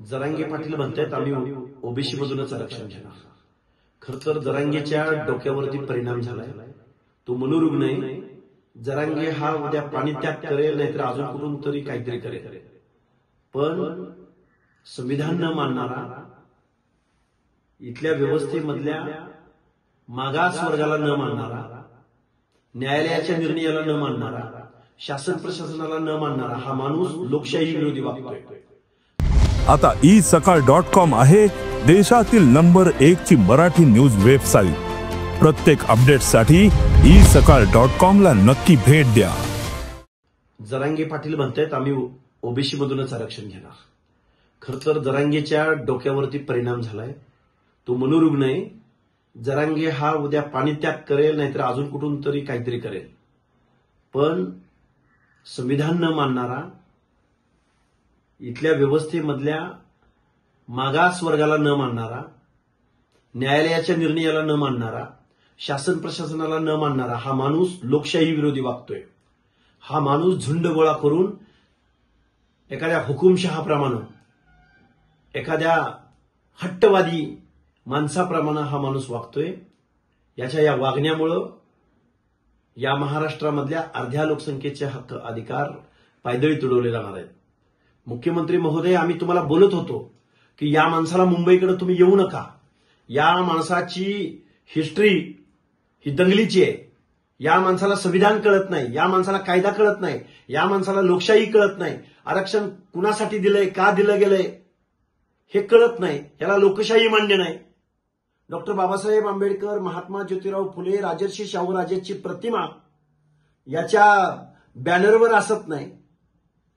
जरांगे पाटील म्हणतात आम्ही ओबीसी मधूनच आरक्षण घेणार। खर तर जरांगेच्या डोक्यावरती परिणाम झालाय, तो मनोरुग्ण आहे। जरांगे हा उद्या पाणी त्याग करेल, नाहीतर अजून कुठून तरी काहीतरी करेल, पण संविधान न मानणारा, इथल्या व्यवस्थेमधल्या मागास वर्गाला न मानणारा, न्यायालयाच्या निर्णयाला न मानणारा, शासन प्रशासनाला न मानणारा हा माणूस लोकशाही विरोधी वागतोय। आता isakal.com आहे देशातील नंबर 1 ची मराठी न्यूज वेबसाईट। प्रत्येक अपडेटसाठी isakal.com ला नक्की भेट द्या। जरांगे पाटील म्हणतात आम्ही ओबीसी मधूनच आरक्षण घेणार। खर तर जरांगेच्या डोक्यावरती परिणाम झालाय, तो मनोरुग्ण आहे। जरांगे हा उद्या पाणी त्याग करेल, नाहीतर अजून कुठून तरी काहीतरी करेल, पण संविधान न मानणारा, इथल्या व्यवस्थेमधल्या मागास वर्गाला न मानणारा, न्यायालयाच्या निर्णयाला न मानणारा, शासन प्रशासनाला न मानणारा हा माणूस लोकशाही विरोधी वागतोय। हा माणूस झुंड गोळा करून एखाद्या हुकुमशहाप्रमाणे, एखाद्या हट्टवादी माणसाप्रमाणे हा माणूस वागतोय। याच्या या वागण्यामुळं या महाराष्ट्रामधल्या अर्ध्या लोकसंख्येचे हक्क अधिकार पायदळी तुडवले जाणार आहेत। मुख्यमंत्री महोदय, आम्ही तुम्हाला बोलत होतो की या माणसाला मुंबईकडे तुम्ही येऊ नका। या माणसाची हिस्ट्री ही दंगलीची आहे। या माणसाला संविधान कळत नाही, या माणसाला कायदा कळत नाही, या माणसाला लोकशाही कळत नाही, आरक्षण कुणासाठी दिलंय, का दिलं गेलंय हे कळत नाही, याला लोकशाही मान्य नाही। डॉक्टर बाबासाहेब आंबेडकर, महात्मा ज्योतिराव फुले, राजर्षी शाहूराजेंची प्रतिमा याच्या बॅनरवर असत नाही।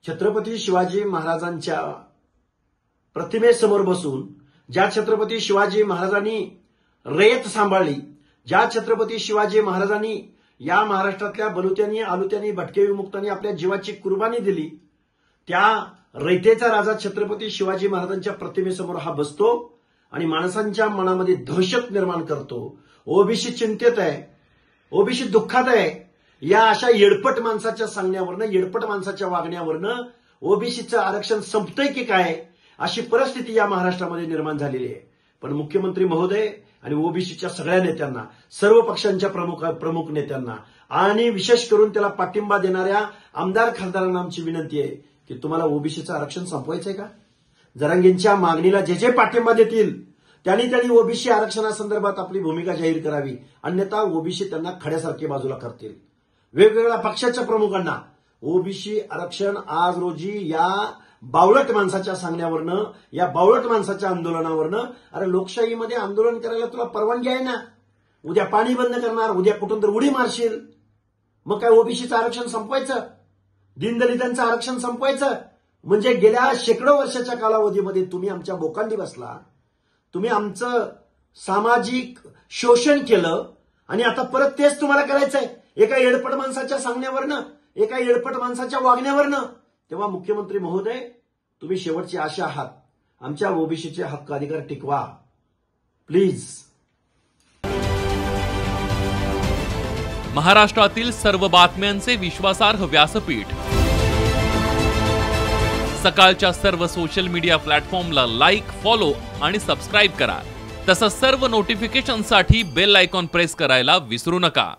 छत्रपती शिवाजी महाराजांच्या प्रतिमेसमोर बसून, ज्या छत्रपती शिवाजी महाराजांनी रयत सांभाळली, ज्या छत्रपती शिवाजी महाराजांनी या महाराष्ट्रातल्या बलुत्यांनी, आलुत्यांनी, भटके विमुक्तांनी आपल्या जीवाची कुर्बानी दिली, त्या रयतेचा राजा छत्रपती शिवाजी महाराजांच्या प्रतिमेसमोर हा बसतो आणि माणसांच्या मनामध्ये दहशत निर्माण करतो। ओबीसी चिंतेत आहे, ओबीसी दुःखात आहे। या अशा येडपट माणसाच्या सांगण्यावरनं, येडपट माणसाच्या वागण्यावरनं ओबीसीचं आरक्षण संपतंय की काय, अशी परिस्थिती या महाराष्ट्रामध्ये निर्माण झालेली आहे। पण मुख्यमंत्री महोदय आणि ओबीसीच्या सगळ्या नेत्यांना, सर्व पक्षांच्या प्रमुख नेत्यांना आणि विशेष करून त्याला पाठिंबा देणाऱ्या आमदार खासदारांना आमची विनंती आहे की तुम्हाला ओबीसीचं आरक्षण संपवायचंय का? जरांगेंच्या मागणीला जे जे पाठिंबा देतील त्यांनी ओबीसी आरक्षणासंदर्भात आपली भूमिका जाहीर करावी, अन्यथा ओबीसी त्यांना खड्यासारखे बाजूला करतील। वेगवेगळ्या पक्षाच्या प्रमुखांना ओबीसी आरक्षण आज रोजी या बावळट माणसाच्या सांगण्यावरनं, या बावळट माणसाच्या आंदोलनावरनं, अरे लोकशाहीमध्ये आंदोलन करायला तुला परवानगी आहे ना? उद्या पाणी बंद करणार, उद्या कुठून तर उडी मारशील, मग काय ओबीसीचं आरक्षण संपवायचं, दीनदलितांचं आरक्षण संपवायचं? म्हणजे गेल्या शेकडो वर्षाच्या कालावधीमध्ये तुम्ही आमच्या बोकांडी बसला, तुम्ही आमचं सामाजिक शोषण केलं आणि आता परत तेच तुम्हाला करायचंय एका येडपट माणसाच्या सांगण्यावरनं, एका येडपट माणसाच्या वागण्यावरनं। तेव्हा मुख्यमंत्री महोदय, तुम्ही शेवटची आशा आहात, आमच्या ओबीसीचे हक्क अधिकार टिकवा प्लीज। महाराष्ट्रातील सर्व बातम्यांचे विश्वासार्ह व्यासपीठ सकाळच्या सर्व सोशल मीडिया प्लॅटफॉर्मला लाईक, फॉलो आणि सबस्क्राईब करा। तसंच सर्व नोटिफिकेशनसाठी बेल आयकॉन प्रेस करायला विसरू नका।